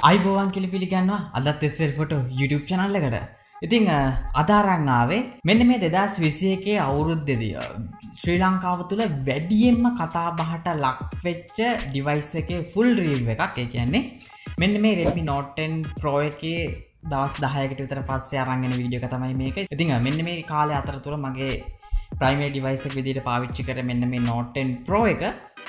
අයිබෝවන් කියලා පිළිගන්නවා අදත් SL Photo YouTube channel එකට. ඉතින් අද අරන් ආවේ මෙන්න මේ 2021 අවුරුද්දේදී ශ්‍රී ලංකාව තුල වැඩියෙන්ම කතා බහට ලක් වෙච්ච device එකේ full review එකක්. ඒ කියන්නේ මෙන්න මේ Redmi Note 10 Pro එකේ දවස් 10කට විතර පස්සේ අරන් එන වීඩියෝ එක තමයි මේක. ඉතින් මෙන්න මේ කාලේ අතරතුර මගේ primary device එක විදිහට පාවිච්චි කරේ මෙන්න මේ Note 10 Pro එක.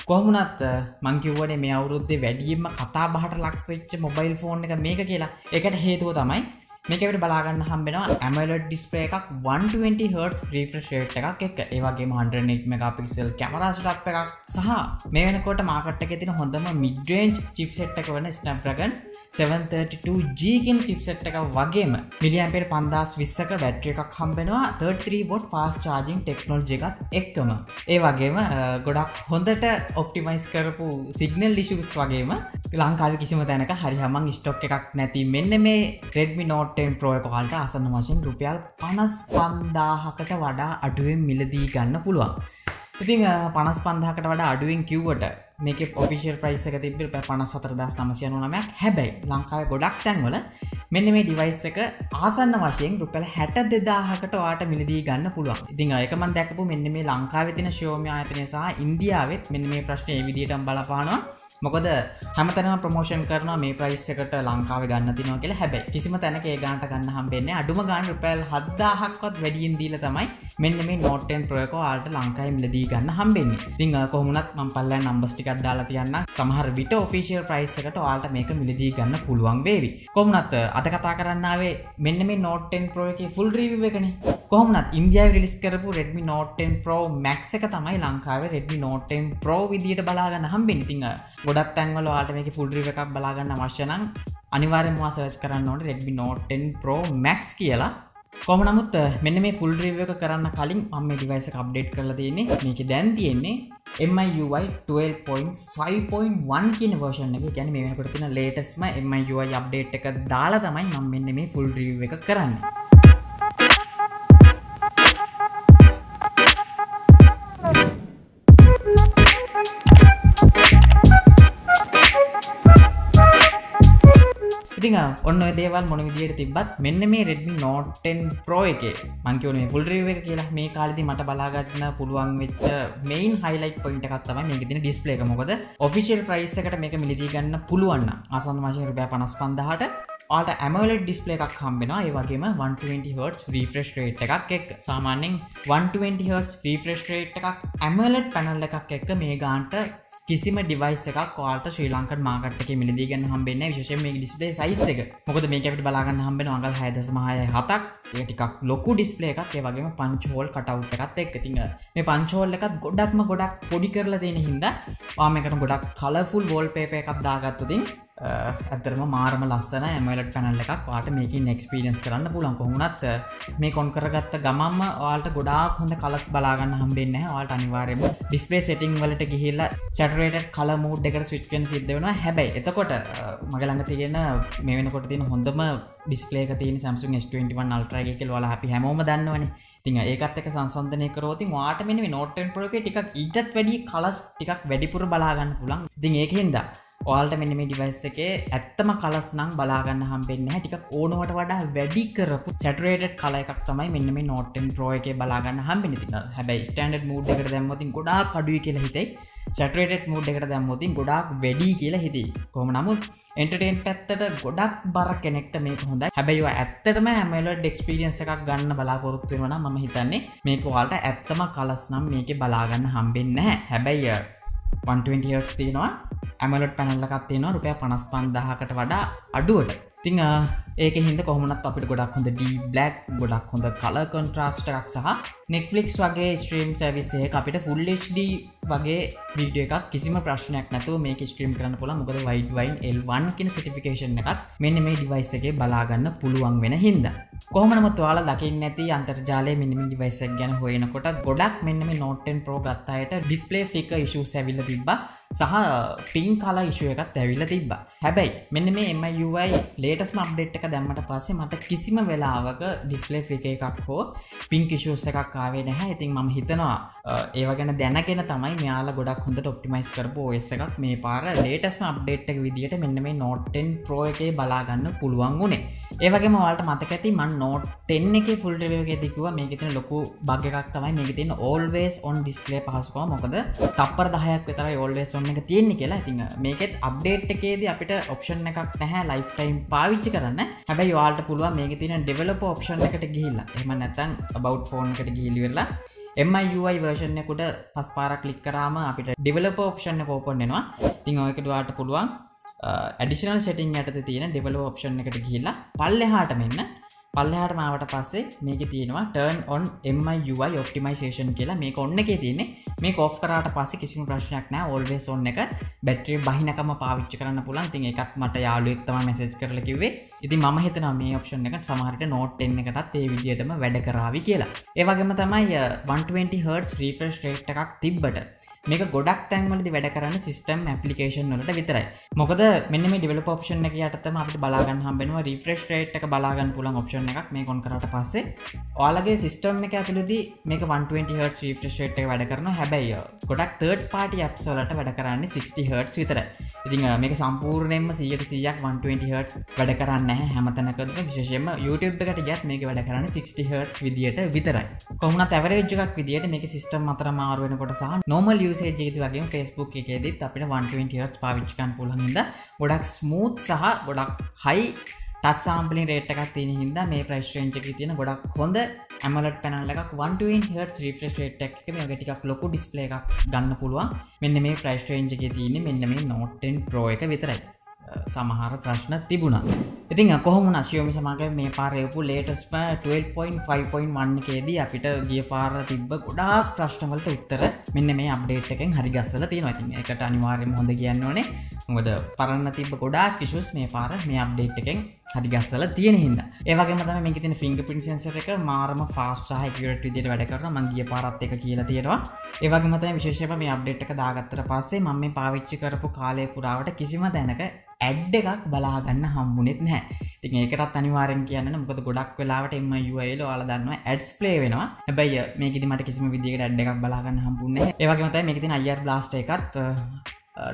කොහොමුණත් මං කිව්වනේ මේ අවුරුද්දේ වැඩියෙන්ම කතා බහට ලක් වෙච්ච mobile phone එක මේක කියලා. ඒකට හේතුව තමයි මේක අපිට බලා ගන්න හම්බෙනවා AMOLED display එකක් 120Hz refresh rate එකක් එක්ක. ඒ වගේම 108 megapixel camera setup එකක් සහ මේ වෙනකොට market එකේ තියෙන හොඳම mid range chipset එක වන Snapdragon 732G කියන chipset එක වගේම milliampere 5020ක battery එකක් හම්බෙනවා 33W fast charging technology එකත් එක්කම. ඒ වගේම ගොඩක් හොඳට optimize කරපු signal issues වගේම ලංකාවේ කිසිම තැනක හරි හැමං stock එකක් නැති මෙන්න මේ Redmi Note 10 Pro එක වලට ආසන්න වශයෙන් රුපියල් 55000කට වඩා අඩුවෙන් මිලදී ගන්න පුළුවන්. ඉතින් 55000කට වඩා අඩුවෙන් කිව්වට මේකේ official price එක තිබ්බේ රුපියල් 54999ක්. හැබැයි ලංකාවේ ගොඩක් තැන්වල මෙන්න මේ device එක ආසන්න වශයෙන් රුපියල් 62000කට ඔයාලට මිලදී ගන්න පුළුවන්. ඉතින් ඒක මම දැකපු මෙන්න මේ ලංකාවේ තියෙන Xiaomi ආයතනය සහ ඉන්දියාවෙත් මෙන්න මේ ප්‍රශ්නේ මේ විදිහටම බලපානවා. මොකද හැමතැනම ප්‍රොමෝෂන් කරනවා මේ ප්‍රයිස් එකට ලංකාවේ ගන්න තියනවා කියලා. හැබැයි කිසිම තැනක ඒ ගානට ගන්න හම්බෙන්නේ නැහැ. අඩුම ගාන රුපියල් 7000ක්වත් වැඩියෙන් දීලා තමයි මෙන්න මේ Note 10 Pro එක ඔයාලට ලංකාවේ මිලදී ගන්න හම්බෙන්නේ. ඉතින් කොහොමුණත් මම පල්ලෙන් නම්බර්ස් ටිකක් දාලා තියන්නම්. සමහර විට official price එකට ඔයාලට මේක මිලදී ගන්න පුළුවන් වේවි. කොහොමුණත් අද කතා කරන්න ආවේ මෙන්න මේ Note 10 Pro එකේ full review එකනේ. කොහොමුණත් ඉන්දියාවේ රිලීස් කරපු Redmi Note 10 Pro Max එක තමයි ලංකාවේ Redmi Note 10 Pro විදියට බලා ගන්න හම්බෙන්නේ. ඉතින් ගොඩක් තැන්වල ඔයාලට මේකේ full review එකක් බලා ගන්න අවශ්‍ය නම් අනිවාර්යෙන්ම ඔයා search කරන්න ඕනේ Redmi Note 10 Pro Max කියලා. කොහොම නමුත් මෙන්න මේ full review එක කරන්න කලින් මම මේ device එක update කරලා තියෙන්නේ. මේකේ දැන් තියෙන්නේ MIUI 12.5.1 කියන version එක. ඒ කියන්නේ මේ වෙනකොට තියෙන latest MIUI update එක දාලා තමයි මම මෙන්න මේ full review එක කරන්නේ. ඉතින් ඔන්න ඔය දේවල් මොන විදියට තිබ්බත් මෙන්න මේ Redmi Note 10 Pro එකේ මම කියවනේ මේ full review එක කියලා. මේ කාලෙදී මට බලා ගන්න පුළුවන් වෙච්ච main highlight point එකක් තමයි මේකේ තියෙන display එක. මොකද official price එකට මේක මිලදී ගන්න පුළුවන් නම් ආසන්න වශයෙන් රුපියල් 55000ට ඔයාලට AMOLED display එකක් හම්බෙනවා. ඒ වගේම 120Hz refresh rate එකක් එක්ක. සාමාන්‍යයෙන් 120Hz refresh rate එකක් AMOLED panel එකක් එක්ක මේ ගානට කිසිම device එකක් ඔයාලට ශ්‍රී ලංකන් මාකට් එකේ මිලදී ගන්න හම්බෙන්නේ නැහැ. විශේෂයෙන් මේකේ display size එක. මොකද මේක අපිට බලා ගන්න හම්බෙනවා අඟල් 6.67ක්. ඒක ටිකක් ලොකු display එකක්. ඒ වගේම punch hole cutout එකත් එක්ක. ඉතින් මේ punch hole එකත් ගොඩක් පොඩි කරලා තියෙන හින්දා ඔයා මේකට ගොඩක් colourful wallpaper එකක් දාගත්තොත් ඇත්තටම මාරම ලස්සන AMOLED panel එකක් ඔයාලට මේකෙන් experience කරන්න පුළුවන්. කොහොමුණත් මේ කොන් කරගත්ත ගමන්ම ඔයාලට ගොඩාක් හොඳ colors බලා ගන්න හම්බෙන්නේ නැහැ. ඔයාලට අනිවාර්යයෙන්ම display setting වලට ගිහිල්ලා saturated color mode එකට switch වෙන්න සිද්ධ වෙනවා. හැබැයි එතකොට මගේ ළඟ තියෙන මේ වෙනකොට තියෙන හොඳම display එක තියෙන Samsung S21 Ultra එකේ කියලා ඔයාලා අපි හැමෝම දන්නවනේ. ඉතින් ඒකත් එක්ක සංසන්දනය කරොත් ඔයාලට මෙන්න මේ Note 10 Pro එකේ ටිකක් ඊටත් වැඩි colors ටිකක් වැඩිපුර බලා ගන්න පුළුවන්. ඉතින් ඒකෙන්ද ඔයාලට මෙන්න මේ device එකේ ඇත්තම colors නම් බලා ගන්න හම්බෙන්නේ නැහැ. ටිකක් ඕනවට වඩා වැඩි කරපු saturated color එකක් තමයි මෙන්න මේ Note 10 Pro එකේ බලා ගන්න හම්බෙන්නේ. ඉතින් හැබැයි standard mood එකට දැම්මොත් ගොඩාක් අඩුයි කියලා හිතෙයි. saturated mood එකට දැම්මොත් ගොඩාක් වැඩි කියලා හිතෙයි. කොහොම නමුත් entertain පැත්තට ගොඩක් බර කෙනෙක්ට මේක හොඳයි. හැබැයි ඔය ඇත්තටම AMOLED experience එකක් ගන්න බලාපොරොත්තු වෙනවා නම් මම හිතන්නේ මේක ඔයාලට ඇත්තම colors නම් මේකේ බලා ගන්න හම්බෙන්නේ නැහැ. හැබැයි 120Hz තියෙනවා. AMOLED panel එකක් තියෙනවා රුපියල් 55000කට වඩා අඩුවට. ඉතින් ඒකෙන් හින්දා කොහොමුණත් අපිට ගොඩක් හොඳ deep black ගොඩක් හොඳ color contrast එකක් සහ Netflix වගේ stream service එකක අපිට full HD වගේ වීඩියෝ එකක් කිසිම ප්‍රශ්නයක් නැතුව මේක stream කරන්න පුළුවන්. මොකද widevine L1 කියන certification එකත් මෙන්න මේ device එකේ බලා ගන්න පුළුවන් වෙන හින්දා. කොහොම නමුත් ඔයාලා දකින්නේ නැති අන්තර්ජාලයේ මෙන්න මේ device එක ගැන හොයනකොට ගොඩක් මෙන්න මේ Note 10 Pro ගත්ත අයට display flicker issues ඇවිල්ලා තිබ්බා සහ pink color issue එකත් ඇවිල්ලා තිබ්බා. හැබැයි මෙන්න මේ MIUI latest update එක දැම්මට පස්සේ මට කිසිම වෙලාවක display flicker එකක් හෝ pink issues එකක් ආවේ නැහැ. ඉතින් මම හිතනවා ඒව ගැන දැනගෙන තමයි මෙයාලා ගොඩක් හොඳට optimize කරපු OS එකක් මේ පාර latest update එක විදියට මෙන්න මේ Note 10 Pro එකේ බලා ගන්න පුළුවන් උනේ. ඒ වගේම ඔයාලට මතක ඇති මම Note 10 එකේ full review එකේදී කිව්වා මේකේ තියෙන ලොකු bug එකක් තමයි මේකේ තියෙන always on display පහසුකම. මොකද තප්පර 10ක් විතරයි always on එක තියෙන්නේ කියලා. ඉතින් මේකෙත් update එකේදී අපිට option එකක් නැහැ lifetime පාවිච්චි කරන්න. හැබැයි ඔයාලට පුළුවන් මේකේ තියෙන developer option එකට ගිහිල්ලා එහෙම නැත්නම් about phone එකට ගිහිල්ලා MIUI version එකට පස් පාරක් click කරාම අපිට developer option එක open වෙනවා. ඉතින් ඔයකට ඔයාලට පුළුවන් additional setting යටතේ තියෙන developer option එකට ගිහිල්ලා පල්ලෙහාට මෙන්න පල්ලෙහාට මාවට පස්සේ මේකේ තියෙනවා turn on MIUI optimization කියලා. මේක on එකේ තියෙන්නේ. මේක off කරාට පස්සේ කිසිම ප්‍රශ්නයක් නැහැ. always on එක බැටරිය බහිනකම පාවිච්චි කරන්න පුළුවන්. ඉතින් ඒකත් මට යාළුවෙක් තමයි message කරලා කිව්වේ. ඉතින් මම හිතනවා මේ option එක සමහර විට Note 10 එකටත් ඒ විදිහටම වැඩ කරાવી කියලා. ඒ වගේම තමයි 120 Hz refresh rate එකක් තිබ්බට මේක ගොඩක් තැන්වලදී වැඩ කරන්නේ system application වලට විතරයි. මොකද මෙන්න මේ developer option එක යටතේම අපිට බලා ගන්න හම්බ වෙනවා refresh rate එක බලා ගන්න පුළුවන් option එකක් මේක on කරාට පස්සේ ඔයාලගේ system එක ඇතුළේදී මේක 120 Hz refresh rate එක වැඩ කරනවා. හැබැයි ගොඩක් third party apps වලට වැඩ කරන්නේ 60 Hz විතරයි. ඉතින් මේක සම්පූර්ණයෙන්ම 100% 120 Hz වැඩ කරන්නේ නැහැ හැමතැනකදීම. විශේෂයෙන්ම YouTube එකට ගියත් මේක වැඩ කරන්නේ 60 Hz විදියට විතරයි. කොහොමවත් average එකක් විදියට මේකේ system අතර මාරු වෙනකොට සහ normal usage එකේදී වගේම Facebook එකේදීත් අපිට 120 Hz පාවිච්චි කරන්න පුළුවන් හින්දා ගොඩක් smooth සහ ගොඩක් high touch sampling rate එකක් තියෙන හින්දා මේ price range එකේ තියෙන ගොඩක් හොඳ AMOLED panel එකක් 120 Hz refresh rate එකක මේක ටිකක් ලොකු display එකක් ගන්න පුළුවන්. මෙන්න මේ price range එකේ තියෙන්නේ මෙන්න මේ Note 10 Pro එක විතරයි. සමහර ප්‍රශ්න තිබුණා. ඉතින් කොහොම වුණත් Xiaomi සමාගම මේ පාර එවපු latest 12.5.1 එකේදී අපිට ගිය පාර තිබ්බ ගොඩාක් ප්‍රශ්න වලට උත්තර මෙන්න මේ අප්ඩේට් එකෙන් හරි ගස්සලා තියෙනවා. ඉතින් ඒකට අනිවාර්යයෙන්ම හොඳ කියන්න ඕනේ. මොකද පරණ තිබ්බ ගොඩාක් issues මේ පාර මේ අප්ඩේට් එකෙන් හරි ගස්සලා තියෙන හින්දා. ඒ වගේම තමයි මේකේ තියෙන fingerprint sensor එක මාරම fast සහ accurate විදිහට වැඩ කරනවා. මම ගිය පාරත් එක කියලා තියෙනවා. ඒ වගේම තමයි විශේෂයෙන්ම මේ අප්ඩේට් එක දාගත්තට පස්සේ මම මේ පාවිච්චි කරපු කාලය පුරාවට කිසිම තැනක ඇඩ් එකක් බලා ගන්න හම්බුනේත් නැහැ. ඉතින් ඒකටත් අනිවාර්යෙන් කියන්න ඕනේ. මොකද ගොඩක් වෙලාවට MIUI වල ඔයාලා දන්නවා ඇඩ්ස් ප්ලේ වෙනවා. හැබැයි මේකෙදි මට කිසිම විදියකට ඇඩ් එකක් බලා ගන්න හම්බුන්නේ නැහැ. ඒ වගේම තමයි මේකේ තියෙන IR blaster එකත්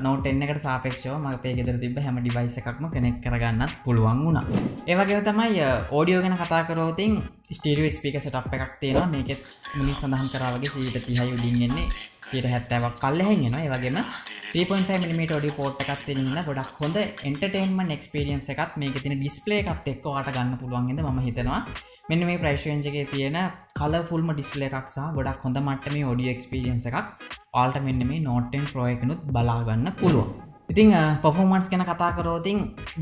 Note 10 එකට සාපේක්ෂව මගේ ගෙදර තිබ්බ හැම device එකක්ම connect කරගන්නත් පුළුවන් වුණා. ඒ වගේම තමයි audio ගැන කතා කරොත් stereo speaker setup එකක් තියෙනවා. මේකෙත් මුලින් සඳහන් කරා වගේ 130යි උඩින් එන්නේ 170ක් කල්ලෙහින් එනවා. ඒ වගේම 3.5mm audio port එකක් තියෙන නිසා ගොඩක් හොඳ entertainment experience එකක් මේකේ තියෙන display එකත් එක්ක ඔයාලට ගන්න පුළුවන් හින්දා මම හිතනවා මෙන්න මේ price range එකේ තියෙන colourful display එකක් සහ ගොඩක් හොඳ මට්ටමේ audio experience එකක් ඔයාලට මෙන්න මේ Note 10 Pro එකනොත් බලා ගන්න පුළුවන්. ඉතින් performance ගැන කතා කරොත්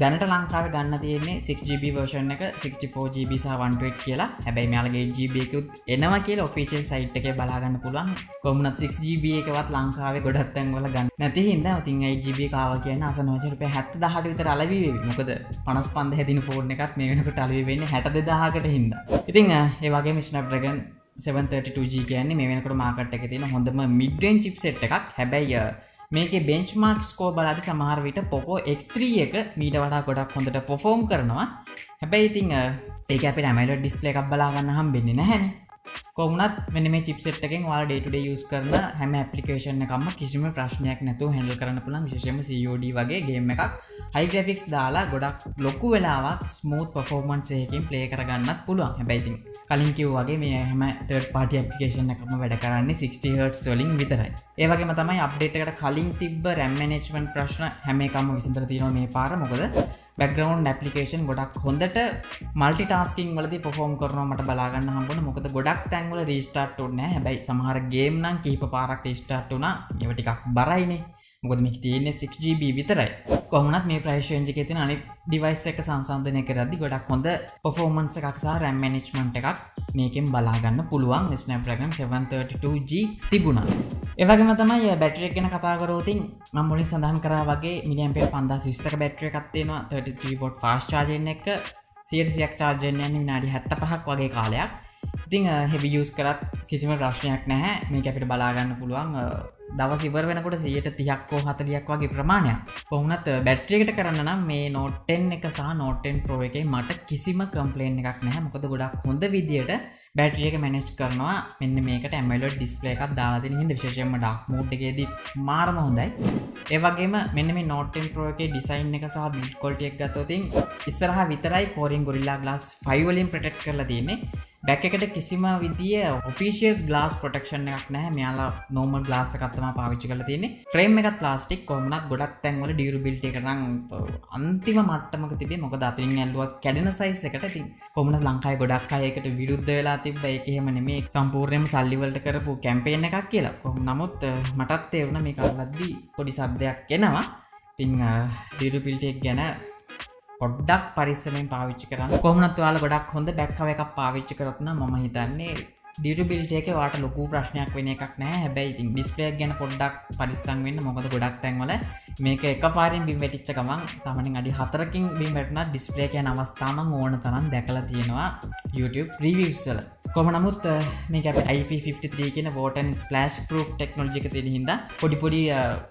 දැනට ලංකාවේ ගන්න තියෙන්නේ 6GB version එක 64GB සහ 128 කියලා. හැබැයි මෙයාලගේ 8GB එකකුත් එනවා කියලා official site එකේ බලා ගන්න පුළුවන්. කොහොමුණත් 6GB එකවත් ලංකාවේ ගොඩක් තැන් වල ගන්න නැති හින්දා ඉතින් 8GB එක ආවා කියන්නේ අසන වචන රුපියල් 70000ට විතර අලවි වෙවි. මොකද 55 හැදින ෆෝන් එකක් මේ වෙනකොට අලවි වෙන්නේ 62000කට හින්දා. ඉතින් ඒ වගේම Snapdragon 732G කියන්නේ මේ වෙනකොට මාකට් එකේ තියෙන හොඳම mid range chipset එකක්. හැබැයි මේකේ benchmark score බලද්දි සමහර විට Poco X3 එක මීට වඩා ගොඩක් හොඳට perform කරනවා. හැබැයි ඉතින් ඒක අපිට AMOLED display එකක් බලා ගන්න හම්බෙන්නේ නැහැනේ. කොහොමුණත් මෙන්න මේ chipset එකෙන් ඔයාලා day to day use කරන හැම application එකක්ම කිසිම ප්‍රශ්නයක් නැතුව handle කරන්න පුළුවන්. විශේෂයෙන්ම COD වගේ game එකක් high graphics දාලා ගොඩක් ලොකු වෙලාවක් smooth performance එකකින් play කරගන්නත් පුළුවන්. හැබැයි ඉතින් කලින් කිව්වා වගේ මේ හැම third party application එකක්ම වැඩ කරන්නේ 60 Hz වලින් විතරයි. ඒ වගේම තමයි update එකට කලින් තිබ්බ RAM management ප්‍රශ්න හැම එකක්ම විසඳලා තියෙනවා මේ පාර. මොකද background application ගොඩක් හොඳට multitasking වලදී perform කරනවා මට බලා ගන්න හම්බුණා. මොකද ගොඩක් තැන් වල restart උන්නේ නැහැ. හැබැයි සමහර game නම් කීප පාරක් restart වුණා. ඒව ටිකක් බරයිනේ. මොකද මේක තියෙන්නේ 6GB විතරයි. කොහොමවත් මේ price range එකේ තියෙන අනිත් device එක සංසන්දනය කරද්දී ගොඩක් හොඳ performance එකක් සහ RAM management එකක් මේකෙන් බලා ගන්න පුළුවන්. Snapdragon 732G තිබුණා. ඒ වගේම තමයි බැටරි එක ගැන කතා කරොත් මම මුලින් සඳහන් කරා වගේ mAh 5020ක බැටරි එකක් තියෙනවා. 33V fast charging එක 100ක් charge වෙන්න යන්නේ විනාඩි 75ක් වගේ කාලයක්. ඉතින් heavy use කරත් කිසිම ප්‍රශ්නයක් නැහැ. මේක අපිට බලා ගන්න පුළුවන් දවස් ඉවර වෙනකොට 130ක් හෝ 40ක් වගේ ප්‍රමාණයක්. කොහොමත් බැටරි එකට කරන්න නම් මේ Note 10 එක සහ Note 10 Pro එකේ මට කිසිම කම්ප්ලේන්ට් එකක් නැහැ. මොකද ගොඩක් හොඳ විදියට බැටරි එක මැනේජ් කරනවා. මෙන්න මේකට AMOLED display එකක් දාලා තියෙන හින්දා විශේෂයෙන්ම dark mode එකේදී මාරම හොඳයි. ඒ වගේම මෙන්න මේ Note 10 Pro එකේ design එක සහ build quality එක ගත්තොත් ඉස්සරහා විතරයි Corning Gorilla Glass 5 වලින් protect කරලා තියෙන්නේ. back එකට කිසිම විදිය official glass protection එකක් නැහැ. මෙයාලා normal glass එකක් තමයි පාවිච්චි කරලා තියෙන්නේ. frame එකත් plastic. කොහොමවත් ගොඩක් තැන්වල durability එක නම් අන්තිම මට්ටමක තිබේ. මොකද අතින් ඇල්ලුවත් කැඩෙන size එකට. ඉතින් කොහොමද ලංකාවේ ගොඩක් අය ඒකට විරුද්ධ වෙලා තිබ්බ. ඒක එහෙම නෙමෙයි. සම්පූර්ණයෙන්ම සල්ලි වලට කරපු campaign එකක් කියලා. නමුත් මටත් තේරුණා මේක අල්ලද්දී පොඩි සද්දයක් එනවා. ඉතින් durability එක ගැන පොඩ්ඩක් පරිස්සමෙන් පාවිච්චි කරන්න. කොහොමවත් ඔයාලා ගොඩක් හොඳ බෑක් කවර් එකක් පාවිච්චි කරොත් නම් මම හිතන්නේ durability එකේ වාට ලොකු ප්‍රශ්නයක් වෙන එකක් නැහැ. හැබැයි ඉතින් display එක ගැන පොඩ්ඩක් පරිස්සම් වෙන්න. මොකද ගොඩක් තැන්වල මේක එකපාරින් බිම් වැටිච්ච ගමන් සාමාන්‍යයෙන් අඩි 4කින් බිම් වැටුණා display එක යන අවස්ථා මම ඕන තරම් දැකලා තියෙනවා YouTube reviews වල. කොහොම නමුත් මේක අපේ IP53 කියන water and splash proof technology එක තියෙන හින්දා පොඩි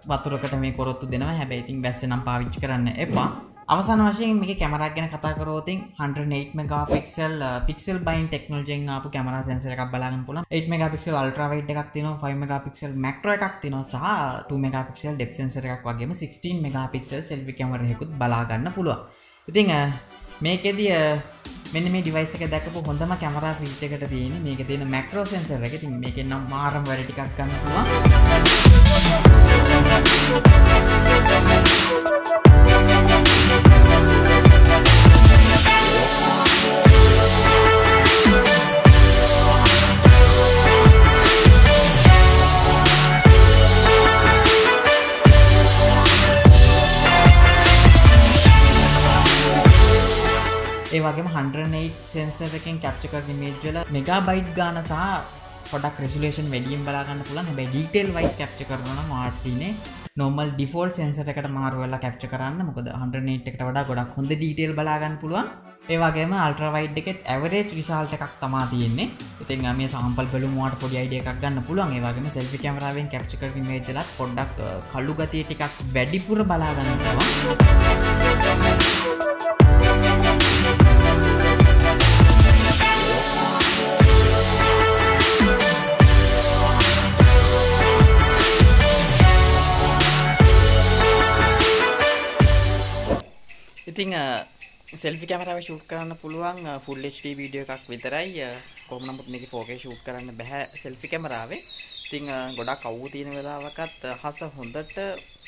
වතුරකට මේ කොරොත්තු දෙනවා. හැබැයි ඉතින් බැස්සේ නම් පාවිච්චි කරන්න එපා. අවසාන වශයෙන් මේකේ කැමරාවක් ගැන කතා කරොත් 108 megapixel pixel bind technology එකෙන් ආපු කැමරා සෙන්සර් එකක් බලා ගන්න පුළුවන්. 8 megapixel ultra wide එකක් තියෙනවා, 5 megapixel macro එකක් තියෙනවා සහ 2 megapixel depth sensor එකක් වගේම 16 megapixel selfie camera එකකුත් බලා ගන්න පුළුවන්. ඉතින් මේකෙදී මෙන්න මේ device එක දැකපු හොඳම කැමරා feature එකට තියෙන්නේ මේකේ තියෙන macro sensor එක. ඉතින් මේකෙන් නම් මාරම වැඩ ටිකක් ගන්න පුළුවන්. ඒ වගේම 108 sensor එකෙන් capture කරන image වල megabyte ගාන සහ පොඩක් resolution වැඩියෙන් බලා ගන්න පුළුවන්. හැබැයි detail wise capture කරනවා නම් ඔයාලට තියෙන්නේ normal default sensor එකට මාරු වෙලා capture කරන්න. මොකද 108 එකට වඩා ගොඩක් හොඳ detail බලා ගන්න පුළුවන්. ඒ වගේම ultra wide එකෙත් average result එකක් තමයි තියෙන්නේ. ඉතින් මේ sample බලමු ඔයාලට පොඩි idea එකක් ගන්න පුළුවන්. ඒ වගේම selfie camera වෙන් capture කරන image වලත් පොඩ්ඩක් කළු ගතිය ටිකක් වැඩිපුර බලා ගන්න පුළුවන්. ඉතින් selfie camera එක shoot කරන්න පුළුවන් full HD video එකක් විතරයි. කොහොම නමුත් මේක 4K shoot කරන්න බෑ selfie camera එකේ. ඉතින් ගොඩක් අවුව තියෙන වෙලාවකත් හස හොඳට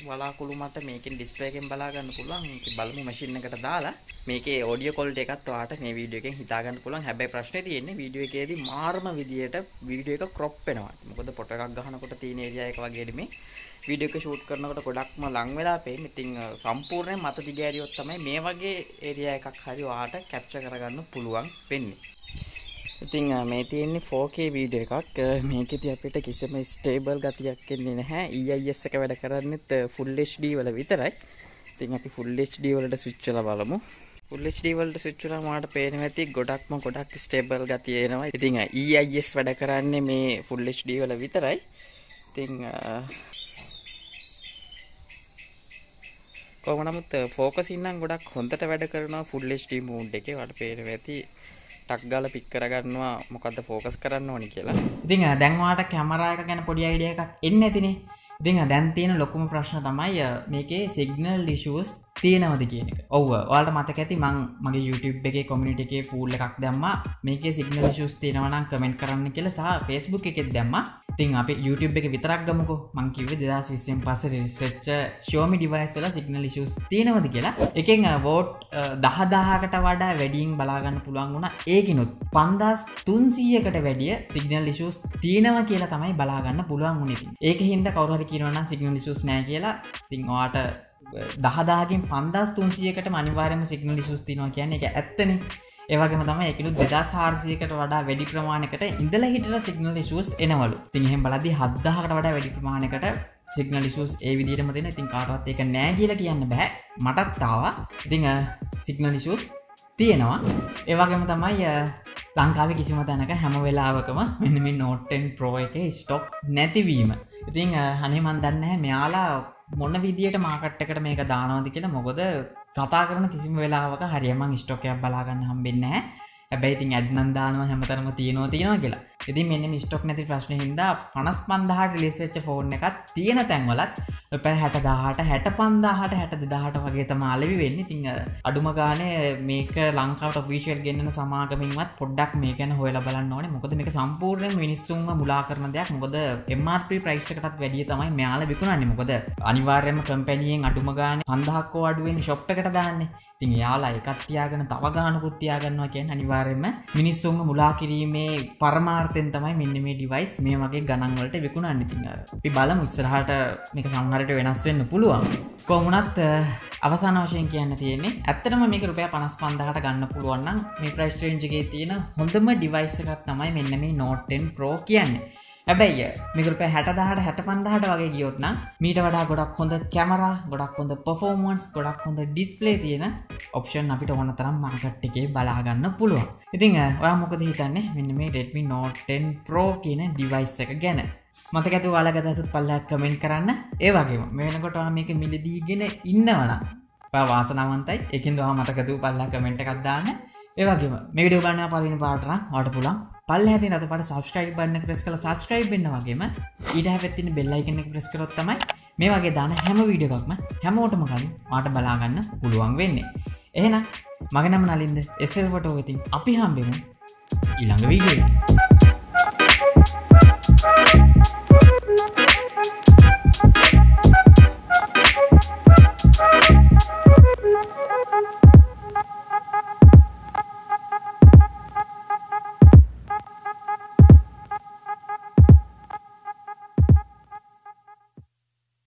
වලාකුළු මට මේකෙන් display එකෙන් බලා ගන්න පුළුවන්. ඉතින් බලමු machine එකට දාලා මේකේ audio quality එකත් ඔයාලට මේ video එකෙන් හිතා ගන්න පුළුවන්. හැබැයි ප්‍රශ්නේ තියෙන්නේ video එකේදී මාරම විදියට video එක crop වෙනවා. මොකද ෆොටෝ එකක් ගහනකොට තියෙන area එක වගේ නෙමෙයි. video එක shoot කරනකොට ගොඩක්ම ලං වෙලා පේන්නේ. ඉතින් සම්පූර්ණයෙන් මත දිගෑරියොත් තමයි මේ වගේ area එකක් හරි ඔයාලට capture කරගන්න පුළුවන් වෙන්නේ. ඉතින් මේ තියෙන්නේ 4K video එකක්. මේකෙදී අපිට කිසිම stable ගතියක් එන්නේ නැහැ. EIS එක වැඩ කරන්නේත් full HD වල විතරයි. ඉතින් අපි full HD වලට switch වෙලා බලමු. full HD වලට switch වුණාම ඔයාලට පේනවා ඇති ගොඩක් stable ගතිය එනවා. ඉතින් EIS වැඩ කරන්නේ මේ full HD වල විතරයි. ඉතින් කොහොම නමුත් focusing නම් ගොඩක් හොඳට වැඩ කරනවා full HD mode එකේ. ඔයාලට පේනවා ඇති ටක් ගාලා පික් කරගන්නවා මොකද්ද ફોකස් කරන්න ඕනි කියලා. ඉතින් දැන් ඔයාලට කැමරා එක ගැන පොඩි අයිඩියා එකක් එන්නේ නැතිනේ. ඉතින් දැන් තියෙන ලොකුම ප්‍රශ්න තමයි මේකේ සිග්නල් ඉෂුස් තියෙනවද කියන එක. ඔව් ඔයාලට මතක ඇති මම මගේ YouTube එකේ community එකේ pool එකක් දැම්මා. මේකේ සිග්නල් ඉෂුස් තියෙනවා නම් කමෙන්ට් කරන්න කියලා සහ Facebook එකෙත් දැම්මා. ඉතින් අපි YouTube එකේ විතරක් ගමුකෝ. මම කිව්වේ 2020 න් පස්සේ රිලීස් වෙච්ච Xiaomi device වල signal issues තියෙනවද කියලා. එකෙන් vote 10000කට වඩා වැඩියෙන් බලා ගන්න පුළුවන් වුණා. ඒකිනුත් 5300කට වැඩිය signal issues තියෙනවා කියලා තමයි බලා ගන්න පුළුවන් වුණේ. ඒකෙන් කවුරු හරි කියනවා නම් signal issues නැහැ කියලා. ඉතින් ඔයාට 10000කින් 5300කටම අනිවාර්යයෙන්ම signal issues තියෙනවා කියන්නේ ඒක ඇත්තනේ. ඒ වගේම තමයි ඒකිනුත් 2400කට වඩා වැඩි ප්‍රමාණයකට ඉඳලා හිටලා signal issues එනවලු. ඉතින් එහෙන් බලද්දී 7000කට වඩා වැඩි ප්‍රමාණයකට signal issues ඒ විදිහටම දෙන. ඉතින් කාටවත් ඒක නෑ කියලා කියන්න බෑ. මටත් ආවා. ඉතින් signal issues තියෙනවා. ඒ වගේම තමයි ලංකාවේ කිසිම තැනක හැම වෙලාවකම මෙන්න මේ Note 10 Pro එකේ ස්ටොක් නැතිවීම. ඉතින් අනේ මන් දන්නේ නැහැ මෙයාලා මොන විදියට මාකට් එකට මේක දානවද කියලා. මොකද කතා කරන කිසිම වෙලාවක හරියම ස්ටොක් එකක් බලා ගන්න හම්බෙන්නේ නැහැ. හැබැයි ඉතින් ඇඩ් නම් දානවා හැමතැනම තියෙනවා කියලා. ඉතින් මෙන්න මේ ස්ටොක් නැති ප්‍රශ්නේ හින්දා 55000ට රිලීස් වෙච්ච ෆෝන් එකක් තියෙන තැන්වලත් රුපියල් 60000ට 65000ට 62000ට වගේ තමයි අලෙවි වෙන්නේ. ඉතින් අඩුම ගානේ මේක ලංකාවට ඔෆිෂියල් ගෙන්නන සමාගමින්වත් පොඩ්ඩක් මේක ගැන හොයලා බලන්න ඕනේ. මොකද මේක සම්පූර්ණයෙන්ම මිනිස්සුන්ව මුලා කරන දෙයක්. මොකද MRP ප්‍රයිස් එකටත් වැඩිය තමයි මෙයාලා විකුණන්නේ. මොකද අනිවාර්යයෙන්ම කම්පැනියෙන් අඩුම ගානේ 5000ක් අඩුවෙන් ෂොප් එකට දාන්නේ. ඉතින් යාලා එකක් තියාගෙන තව ගානකුත් තියාගන්නවා කියන්නේ අනිවාර්යයෙන්ම මිනිස්සුන්ව මුලා කිරීමේ පරමාර්ථයෙන් තමයි මෙන්න මේ ඩිවයිස් මේ වගේ ගණන් වලට විකුණන්නේ. ඉතින් අපි බලමු ඉස්සරහට මේක සමහරට වෙනස් වෙන්න පුළුවන්. කොහොම වුණත් අවසාන වශයෙන් කියන්න තියෙන්නේ ඇත්තටම මේක රුපියල් 55000ට ගන්න පුළුවන් නම් මේ ප්‍රයිස් රේන්ජ් එකේ තියෙන හොඳම ඩිවයිස් එකක් තමයි මෙන්න මේ Note 10 Pro කියන්නේ. හැබැයි මේක රුපියල් 60000ට 65000ට වගේ ගියොත් නම් මීට වඩා ගොඩක් හොඳ කැමරා, ගොඩක් හොඳ performance, ගොඩක් හොඳ ඩිස්ප්ලේ තියෙන ඔප්ෂන් අපිට ඕන තරම් මාකට් එකේ බලා ගන්න පුළුවන්. ඉතින් ඔයා මොකද හිතන්නේ මෙන්න මේ Redmi Note 10 Pro කියන ඩිවයිස් එක ගැන? මතක ඇතුව ඔයාලගේ අදහසත් පල්ලෙහාට කමෙන්ට් කරන්න. ඒ වගේම මේ වෙනකොට ඔයා මේක මිලදීගෙන ඉන්නවනම් ඔයා වාසනාවන්තයි. ඒකින්ද ඔයා මතක ඇතුව පල්ලෙහාට කමෙන්ට් එකක් දාන්න. ඒ වගේම මේ වීඩියෝ බලනවා පළවෙනි පාරට නම් ඔයාලට පුළුවන් පල්ලෙහා තියෙන අත පාට subscribe button එක press කරලා subscribe වෙන්න වගේම ඊට හැපෙත් තියෙන bell icon එක press කරොත් තමයි මේ වගේ දාන හැම වීඩියෝ එකක්ම හැමෝටම කලින් ඔයාලට බලා ගන්න පුළුවන් වෙන්නේ. එහෙනම් මගේ නම නලින්ද SL ෆොටෝ ඉතින් අපි හම්බෙමු ඊළඟ වීඩියෝ එකේ.